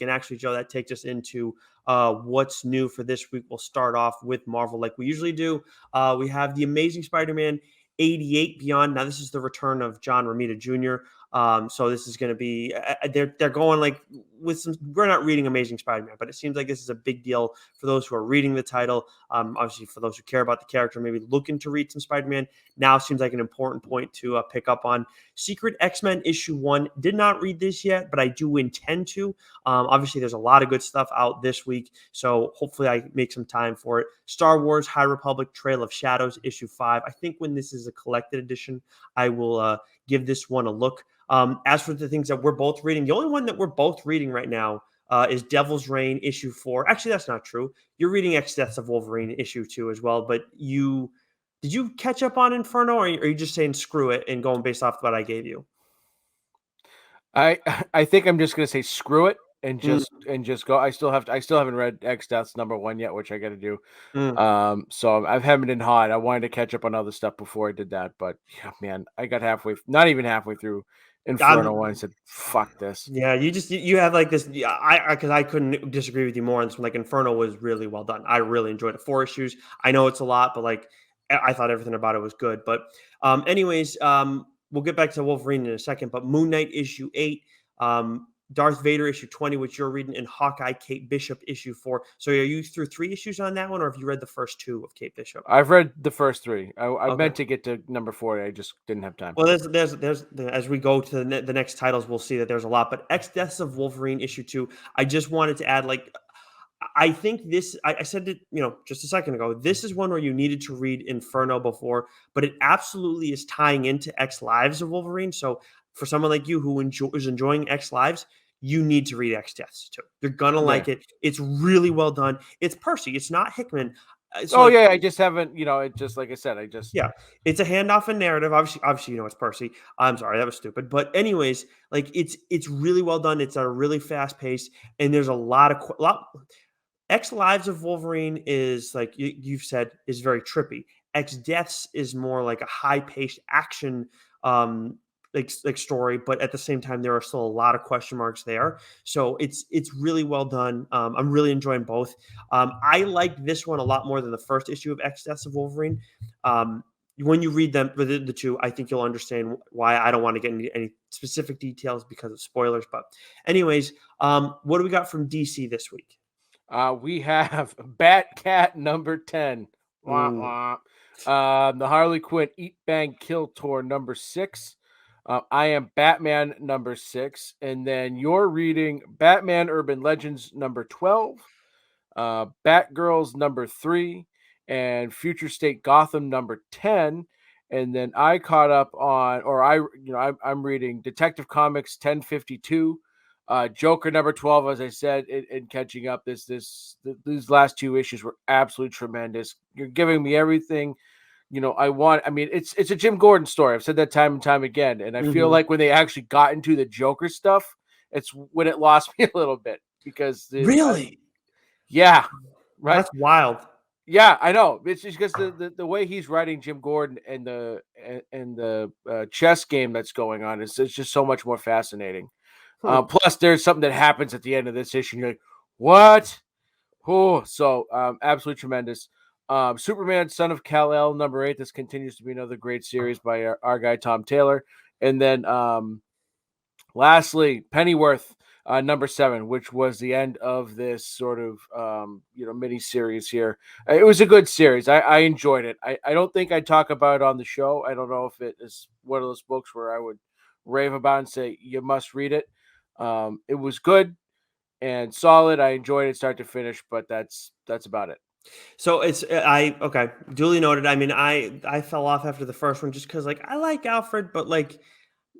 And actually, Joe, that takes us into what's new for this week. We'll start off with Marvel like we usually do. We have The Amazing Spider-Man 88 Beyond. Now, this is the return of John Romita Jr. So this is going to be they're going like with some. We're not reading Amazing Spider-Man, but it seems like this is a big deal for those who are reading the title. Obviously, for those who care about the character, maybe looking to read some Spider-Man. Now seems like an important point to pick up on. Secret X-Men issue 1. Did not read this yet, but I do intend to. Obviously, there's a lot of good stuff out this week, so hopefully I make some time for it. Star Wars High Republic Trail of Shadows issue 5. I think when this is a collected edition, I will give this one a look. As for the things that we're both reading, the only one that we're both reading right now is Devil's Reign issue 4. Actually, that's not true. You're reading X Deaths of Wolverine issue 2 as well, but did you catch up on Inferno, or are you just saying screw it and going based off what I gave you? I think I'm just gonna say screw it and just go. I still haven't read X Deaths #1 yet, which I got to do. So I've hemmed and hawed. I wanted to catch up on other stuff before I did that, but yeah, man, I got not even halfway through Inferno one. I said, "Fuck this." Yeah, you have like this. Yeah, because I couldn't disagree with you more on this one. Like Inferno was really well done. I really enjoyed it. 4 issues. I know it's a lot, but like I thought everything about it was good. But anyways, we'll get back to Wolverine in a second. But Moon Knight issue 8. Darth Vader issue 20, which you're reading, and Hawkeye Kate Bishop issue 4. So are you through 3 issues on that one, or have you read the first 2 of Kate Bishop? I've read the first 3. I meant to get to number 4. I just didn't have time. Well, there's as we go to the next titles, we'll see that there's a lot. But X Deaths of Wolverine issue 2, I just wanted to add, like, I think this, I said it, just a second ago, this is one where you needed to read Inferno before, but it absolutely is tying into X Lives of Wolverine. So for someone like you who is enjoying X Lives, you need to read X Deaths too. You're gonna like it. It's really well done. It's Percy. It's not Hickman. I just haven't, it just, like I said, it's a handoff and narrative. Obviously, it's Percy. I'm sorry, that was stupid. But anyways, like it's really well done. It's a really fast pace, and there's a lot. X Lives of Wolverine is, like you've said, is very trippy. X Deaths is more like a high paced action like story, but at the same time there are still a lot of question marks there. So it's really well done. I'm really enjoying both. I like this one a lot more than the first issue of X Deaths of Wolverine. When you read them, the 2, I think you'll understand why. I don't want to get into any specific details because of spoilers. But anyways, what do we got from DC this week? We have Batcat number 10. The Harley Quinn Eat Bang Kill Tour number 6. I Am Batman number 6. And then you're reading Batman Urban Legends number 12, Batgirls number 3, and Future State Gotham number 10. And then I caught up on, I'm reading Detective Comics 1052. Joker number 12, as I said, and catching up. These last 2 issues were absolutely tremendous. You're giving me everything, I want. I mean, it's a Jim Gordon story. I've said that time and time again, and I feel like when they actually got into the Joker stuff, it's when it lost me a little bit because really, right, that's wild. Yeah, I know. It's just because the way he's writing Jim Gordon and the chess game that's going on it's just so much more fascinating. Plus, there's something that happens at the end of this issue. And you're like, what? Oh, so absolutely tremendous. Superman, Son of Kal-El, number 8. This continues to be another great series by our guy Tom Taylor. And then, lastly, Pennyworth, number 7, which was the end of this sort of mini series here. It was a good series. I enjoyed it. I don't think I'd talk about it on the show. I don't know if it is one of those books where I would rave about and say you must read it. It was good and solid. I enjoyed it start to finish, but that's about it. So okay, duly noted. I mean, I fell off after the first one just because, like, I like Alfred, but like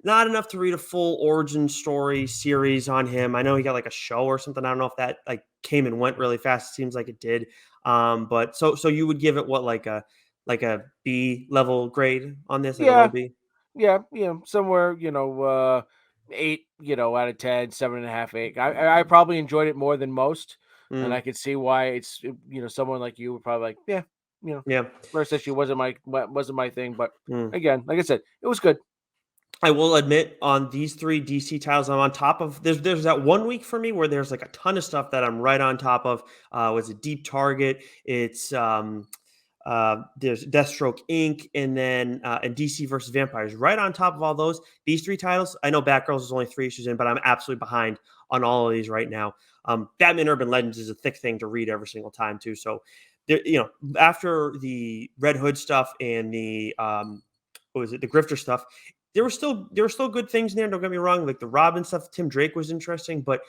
not enough to read a full origin story series on him. I know he got like a show or something. I don't know if that like came and went really fast. It seems like it did. But so you would give it what, like a B level grade on this? Like a low B? Yeah, somewhere 8, out of 10, 7.5, 8. I probably enjoyed it more than most, and I could see why it's someone like you would probably like, yeah. First issue wasn't my thing, but again, like I said, it was good. I will admit on these 3 DC titles, I'm on top of. There's that 1 week for me where there's like a ton of stuff that I'm right on top of. Was it Deep Target? It's there's Deathstroke Inc. And DC versus Vampires. Right on top of all those, these 3 titles. I know Batgirls is only 3 issues in, but I'm absolutely behind on all of these right now. Batman Urban Legends is a thick thing to read every single time too. So, after the Red Hood stuff and the what was it, the Grifter stuff, there were still good things in there. Don't get me wrong, like the Robin stuff, Tim Drake was interesting, but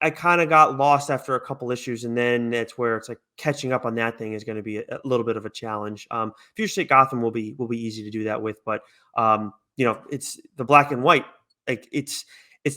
I kind of got lost after a couple issues, and then that's where it's like catching up on that thing is going to be a little bit of a challenge. Future State Gotham will be easy to do that with, but it's the black and white. Like it's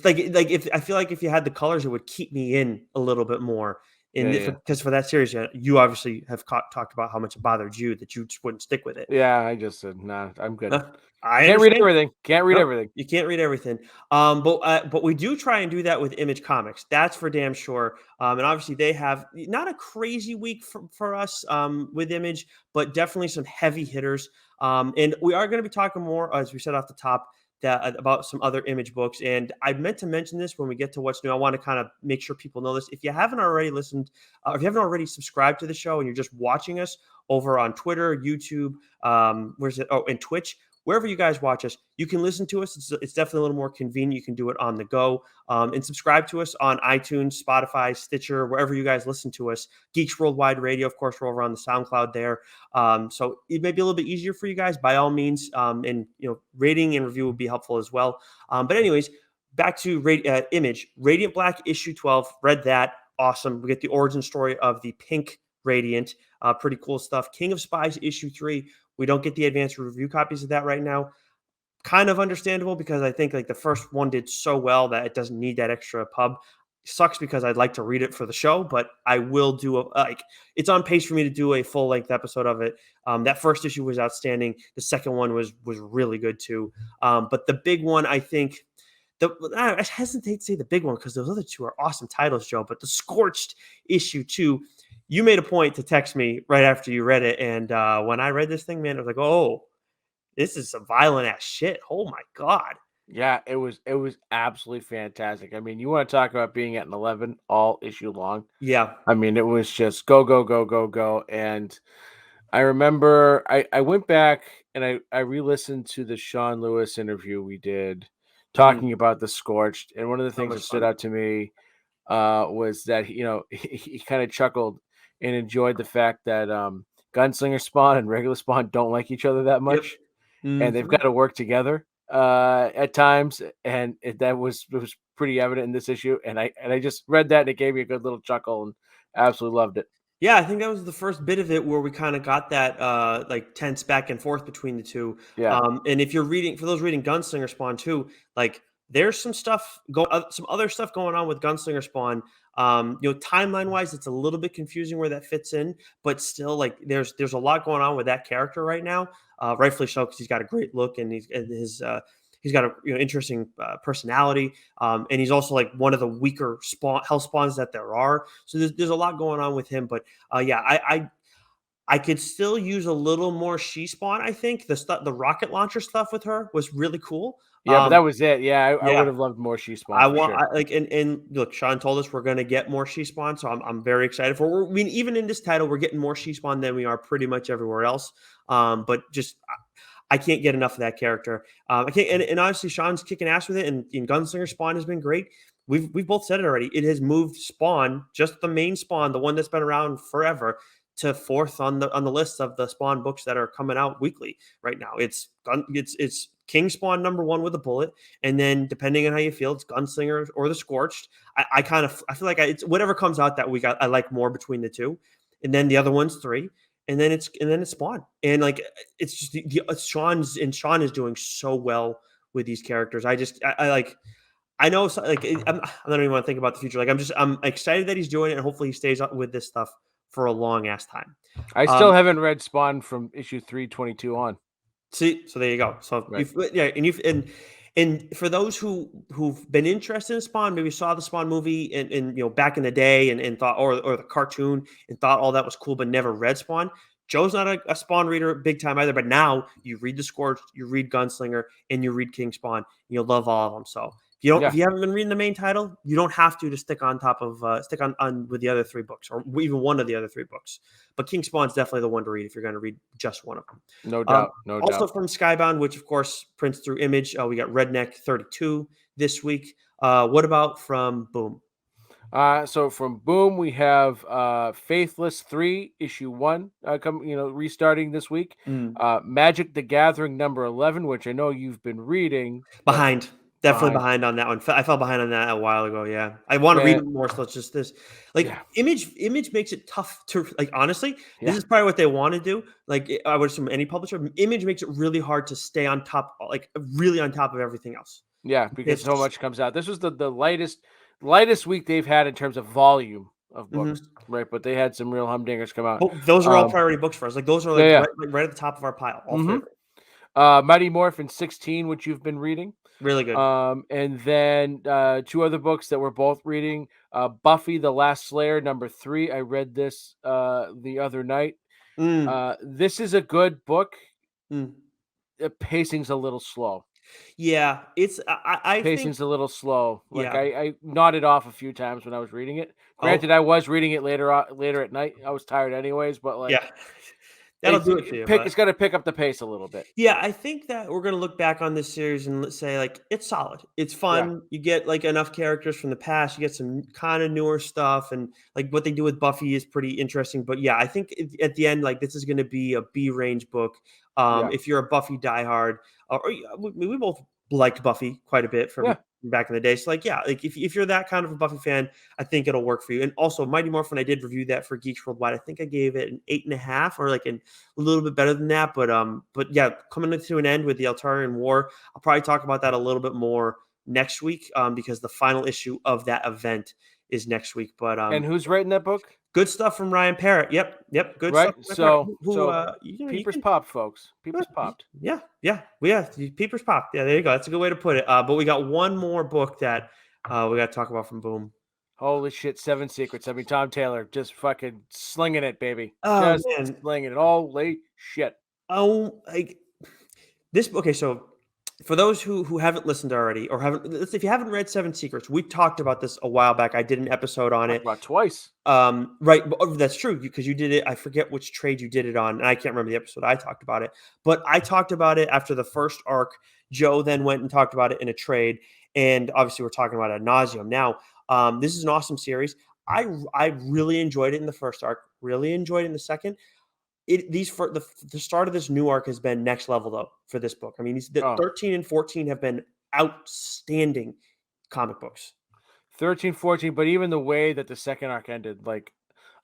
like if I feel like if you had the colors, it would keep me in a little bit more. Yeah, In yeah. because for that series, you obviously have talked about how much it bothered you that you just wouldn't stick with it. Yeah, I just said, "Nah, I'm good." I Can't read understand. everything. Can't read No, everything. you can't read everything. But we do try and do that with Image Comics. That's for damn sure. And obviously they have not a crazy week for us with Image, but definitely some heavy hitters. And we are going to be talking more, as we said off the top, about some other Image books. And I meant to mention this when we get to what's new. I want to kind of make sure people know this. If you haven't already listened, if you haven't already subscribed to the show and you're just watching us over on Twitter, YouTube, where's it? Oh, and Twitch, wherever you guys watch us, you can listen to us. It's definitely a little more convenient. You can do it on the go, and subscribe to us on iTunes, Spotify, Stitcher, wherever you guys listen to us. Geeks Worldwide Radio, of course, we're over on the SoundCloud there. So it may be a little bit easier for you guys by all means. And rating and review would be helpful as well. But anyways, back to Image. Radiant Black issue 12. Read that. Awesome. We get the origin story of the Pink Radiant. Pretty cool stuff. King of Spies issue 3. We don't get the advanced review copies of that right now. Kind of understandable because I think like the first one did so well that it doesn't need that extra pub. Sucks because I'd like to read it for the show, but I will do it's on pace for me to do a full length episode of it. That first issue was outstanding. The second one was really good too. But the big one, I think, I hesitate to say the big one because those other two are awesome titles, Joe. But the Scorched issue 2, you made a point to text me right after you read it, and when I read this thing, man, I was like, "Oh, this is some violent ass shit." Oh my god. Yeah, it was absolutely fantastic. I mean, you want to talk about being at an 11 all issue long. Yeah. I mean, it was just go, go, go, go, go. And I remember I went back and I re-listened to the Sean Lewis interview we did Mhm. talking about the Scorched. And one of the So things much that stood fun. out to me was that, he kind of chuckled and enjoyed the fact that Gunslinger Spawn and regular Spawn don't like each other that Yep. much, and they've got Mhm. to work together at times, and that was pretty evident in this issue. And I just read that and it gave me a good little chuckle and absolutely loved it. Yeah, I think that was the first bit of it where we kind of got that like tense back and forth between the two. Yeah, And if you're reading, for those reading Gunslinger Spawn too, like there's some other stuff going on with Gunslinger Spawn. Timeline wise, it's a little bit confusing where that fits in, but still, like there's a lot going on with that character right now. Rightfully so because he's got a great look and he's got a interesting personality. And he's also like one of the weaker hell spawns that there are. So there's a lot going on with him. But yeah, I could still use a little more she spawn. I think the rocket launcher stuff with her was really cool. yeah, but that was it. Yeah, I Yeah, would have loved more She Spawn I for want sure. like and look, Sean told us we're gonna get more she spawn, so I'm very excited I mean, even in this title, we're getting more she spawn than we are pretty much everywhere else. But just I can't get enough of that character. I can't, and honestly, Sean's kicking ass with it, and Gunslinger Spawn has been great. We've both said it already. It has moved Spawn, just the main Spawn, the one that's been around forever, to fourth on the list of the Spawn books that are coming out weekly right now. It's King Spawn number one with a bullet, and then depending on how you feel, it's Gunslinger or the Scorched. I feel like it's whatever comes out that week. I like more between the two, and then the other one's three, and then it's Spawn, and like it's just Sean is doing so well with these characters. I like I know like I don't even want to think about the future. Like I'm excited that he's doing it, and hopefully he stays up with this stuff for a long ass time. I still Um, haven't read Spawn from issue 322 on. See, so there you go. So Right. you've yeah, and for those who've been interested in Spawn, maybe saw the Spawn movie and back in the day and thought or the cartoon and thought all that was cool, but never read Spawn. Joe's not a Spawn reader big time either, but now you read The Scourge, you read Gunslinger, and you read King Spawn. You'll love all of them. So if Yeah. you haven't been reading the main title, you don't have to stick on top of stick on with the other 3 books, or even one of the other 3 books. But King Spawn's definitely the one to read if you're going to read just one of them. No doubt. No Also doubt. from Skybound, which of course prints through Image, we got Redneck 32 this week. What about from Boom? So from Boom, we have Faithless 3, issue 1, restarting this week. Mm. Magic the Gathering number 11, which I know you've been reading, but Behind. Definitely behind on that one. I fell behind on that a while ago. Yeah, I want to read Yeah, it more. So it's just this, like yeah, Image makes it tough to like. Honestly, this yeah, is probably what they want to do. Like I would assume any publisher, Image makes it really hard to stay on top, like really on top of everything else. yeah, because It's so just, much comes out. This was the lightest week they've had in terms of volume of books, mhm. right? But they had some real humdingers come out. But those are all priority books for us. Like those are Yeah, yeah. right at the top of our pile. All three Mm-hmm. of them. Mighty Morphin 16, which you've been reading. Really good. And then 2 other books that we're both reading. Buffy the Last Slayer number 3. I read this the other night. Mm, This is a good book. mm. Pacing's a little slow. Yeah, it's I think Pacing's a little slow. Like yeah. I nodded off a few times when I was reading it. Granted, Oh I was reading it later at night. I was tired anyways, but like yeah, that'll do it to you. it's got to pick up the pace a little bit. Yeah, I think that we're gonna look back on this series and let's say like it's solid. It's Yeah, fun. You get like enough characters from the past. You get some kind of newer stuff, and like what they do with Buffy is pretty interesting. But yeah, I think at the end, like this is gonna be a B range book. yeah, If you're a Buffy diehard, we both liked Buffy quite a bit from yeah. back in the day. So like yeah, like if you're that kind of a Buffy fan, I think it'll work for you. And also Mighty Morphin, I did review that for Geeks Worldwide. I think I gave it an 8.5 or like a little bit better than that. But yeah, coming to an end with the Altarian War, I'll probably talk about that a little bit more next week because the final issue of that event is next week. But And who's writing that book? good stuff from Ryan Parrott. Yep, good Right. stuff from Ryan Parrott. So You peepers can popped, folks. uh, Peepers popped. yeah, peepers popped. Yeah, there you go. That's a good way to put it. But we got one more book that we got to talk about from Boom. Holy shit, 7 Secrets. I mean, Tom Taylor just fucking slinging it, baby. Oh Just man, slinging it. Holy shit. oh like this. Okay, so for those who haven't listened already or haven't, if you haven't read Seven Secrets, we talked about this a while back. I did an episode on Talked it. about twice. Right, that's true because you did it. I forget which trade you did it on, and I can't remember the episode I talked about it. But I talked about it after the first arc. Joe then went and talked about it in a trade, and obviously we're talking about it ad nauseum. Now, this is an awesome series. I really enjoyed it in the first arc. Really enjoyed it in the second. These for the start of this new arc has been next level though for this book. I mean, the Oh, 13 and 14 have been outstanding comic books. 13, 14. But even the way that the second arc ended, like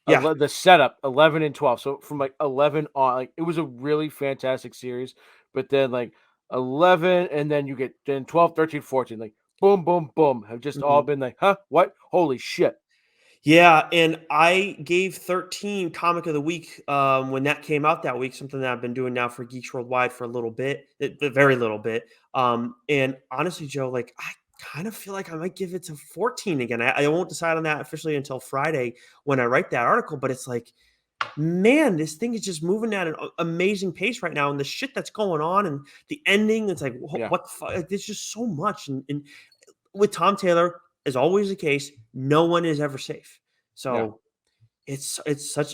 Yeah. the setup, 11 and 12. So from like 11 on, like it was a really fantastic series. But then like 11, and then you get then 12, 13, 14, like boom, boom, boom, have just all Mhm. been like, huh, what? Holy shit. Yeah, and I gave 13 comic of the week when that came out that week, something that I've been doing now for Geeks Worldwide for a little bit, a very little bit. And honestly, Joe, like I kind of feel like I might give it to 14 again. I won't decide on that officially until Friday when I write that article, but it's like, man, this thing is just moving at an amazing pace right now. And the shit that's going on and the ending, it's like, Yeah, what the fuck? Like, there's just so much. And with Tom Taylor, as always the case, no one is ever safe. yeah. So it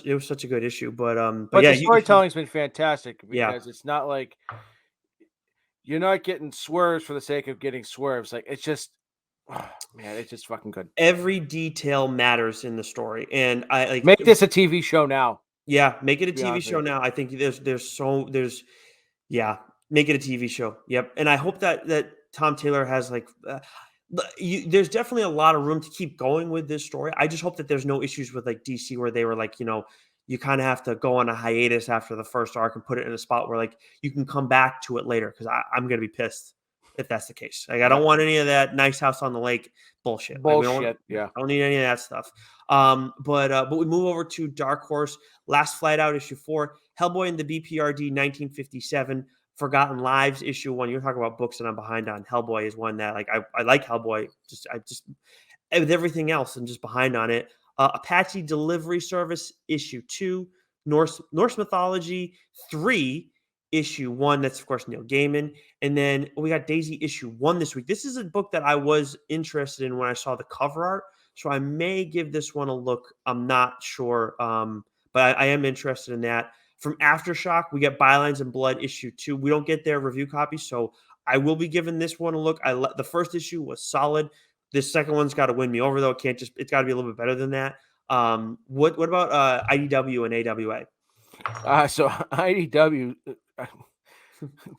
was such a good issue. But But yeah, the storytelling's been fantastic yeah, because it's not like you're not getting swerves for the sake of getting swerves. Like it's just, man, it's just fucking good. every detail matters in the story. And I like Make this a TV show now. yeah, make it a To be TV honest with show you. now. I think there's yeah, make it a TV show. Yep. And I hope that Tom Taylor has like there's definitely a lot of room to keep going with this story. I just hope that there's no issues with like DC where they were like, you kind of have to go on a hiatus after the first arc and put it in a spot where like you can come back to it later because I'm gonna be pissed if that's the case. Like I Yeah, don't want any of that nice house on the lake bullshit. Like we don't want, bullshit. Yeah. I don't need any of that stuff. But we move over to Dark Horse, Last Flight Out issue 4, Hellboy and the BPRD 1957. Forgotten Lives issue 1. You're talking about books that I'm behind on. Hellboy is one that like I like Hellboy. I just with everything else I'm just behind on it. Apache Delivery Service issue 2. Norse Mythology 3 issue 1. That's of course Neil Gaiman. And then we got Daisy issue 1 this week. This is a book that I was interested in when I saw the cover art, so I may give this one a look. I'm not sure, but I am interested in that. From Aftershock, we get Bylines and Blood issue 2. We don't get their review copy, so I will be giving this one a look. The first issue was solid. This second one's got to win me over, though. It's got to be a little bit better than that. What about IDW and AWA? So IDW,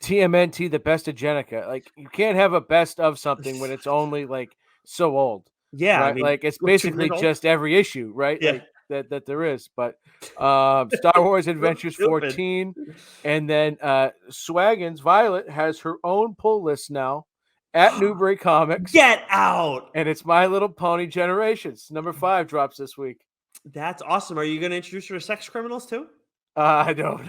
TMNT, the best of Jenica. Like, you can't have a best of something when it's only like so old. Yeah, right? I mean, Like, it's basically just every issue, right? Yeah. Like that there is. But Star Wars Adventures 14, and then Swaggins Violet has her own pull list now at Newbury Comics. Get out! And it's My Little Pony Generations. Number 5 drops this week. That's awesome. Are you going to introduce her to sex criminals too? I don't.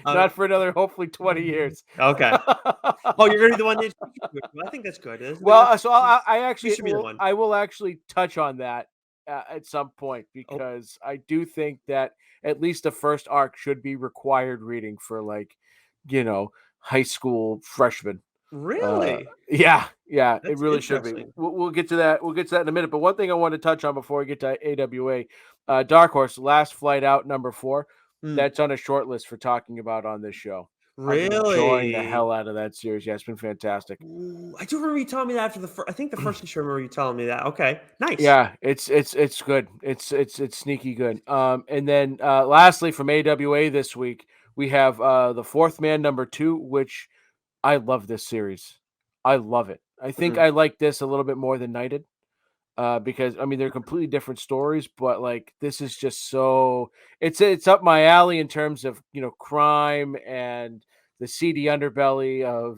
Not for another, hopefully, 20 years. Okay. Oh, you're going to be the one that I think that's good. Well, so I actually should be the one. I will actually touch on that at some point, because I do think that at least the first arc should be required reading for, like, high school freshmen. Really? Yeah, That's it really should be. We'll get to that. We'll get to that in a minute. But one thing I want to touch on before we get to AWA, Dark Horse, Last Flight Out, number 4. That's on a short list for talking about on this show. Really? I'm enjoying the hell out of that series. Yeah, it's been fantastic. Ooh, I do remember you telling me that after the first. I think the first issue. I remember you telling me that. Okay, nice. Yeah, it's good. It's sneaky good. And then lastly, from AWA this week, we have the Fourth Man number 2, which I love this series. I love it. I think I like this a little bit more than Knighted, because I mean they're completely different stories, but like this is just so it's up my alley in terms of crime and the seedy underbelly of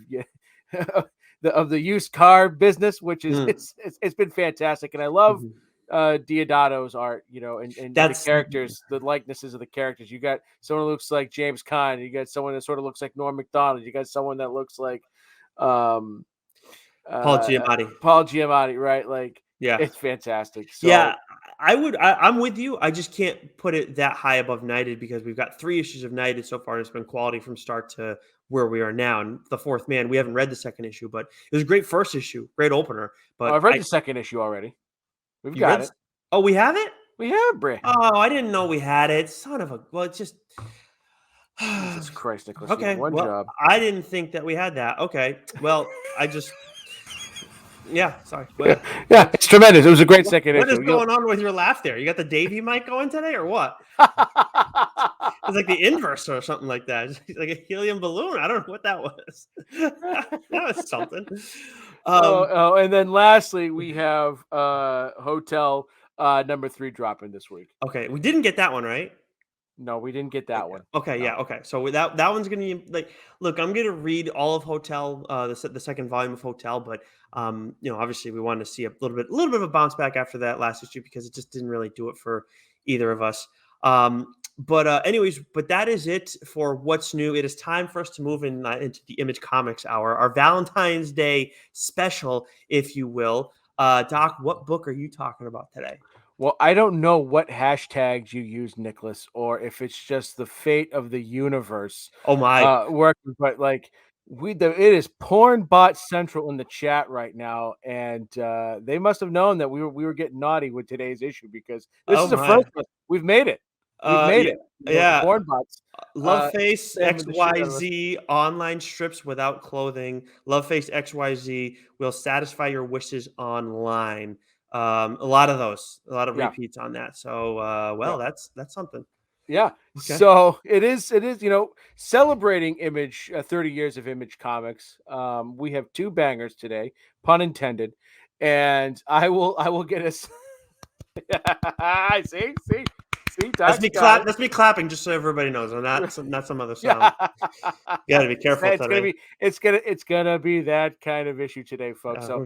the used car business, which is it's been fantastic, and I love Diodato's art, and the characters, the likenesses of the characters. You got someone who looks like James Caan, you got someone that sort of looks like Norm Macdonald, you got someone that looks like Paul Giamatti, right? Like, yeah, it's fantastic. So, yeah, I'm with you. I just can't put it that high above Knighted, because we've got 3 issues of Knighted so far, and it's been quality from start to where we are now. And the Fourth Man, we haven't read the second issue, but it was a great first issue, great opener. But I've read the second issue already. We've got it. Oh, we have it? We have it, Bray. Oh, I didn't know we had it. Son of a... Well, it's just... Jesus Christ, Nicholas. Okay, one job. I didn't think that we had that. Okay, well, I just... Yeah, sorry. But, yeah, it's tremendous. It was a great second issue. What is going on with your laugh there? You got the Davey mic going today, or what? It's like the inverse or something like that. It's like a helium balloon. I don't know what that was. That was something. And then lastly, we have Hotel number 3 dropping this week. Okay, we didn't get that one, right? No, we didn't get that one. Okay, no. Yeah, okay. So that one's gonna be like, look, I'm gonna read all of Hotel, the second volume of Hotel, but obviously we wanted to see a little bit of a bounce back after that last issue, because it just didn't really do it for either of us. Anyways, that is it for what's new. It is time for us to move into the Image Comics Hour, our Valentine's Day special, if you will. Doc, what book are you talking about today? Well, I don't know what hashtags you use, Nicholas, or if it's just the fate of the universe. Oh my! Working, but like it is porn bot central in the chat right now, and they must have known that we were getting naughty with today's issue, because this is the first one. We've made it. We've made it. Yeah, porn bots. Loveface XYZ online strips without clothing. Loveface XYZ will satisfy your wishes online. A lot of repeats on that. So that's something. Yeah. Okay. So it is celebrating Image 30 years of Image Comics. We have 2 bangers today, pun intended, and I will get us. see. That's me clapping, just so everybody knows. I'm not some other sound. You got to be careful. It's gonna be that kind of issue today, folks. So.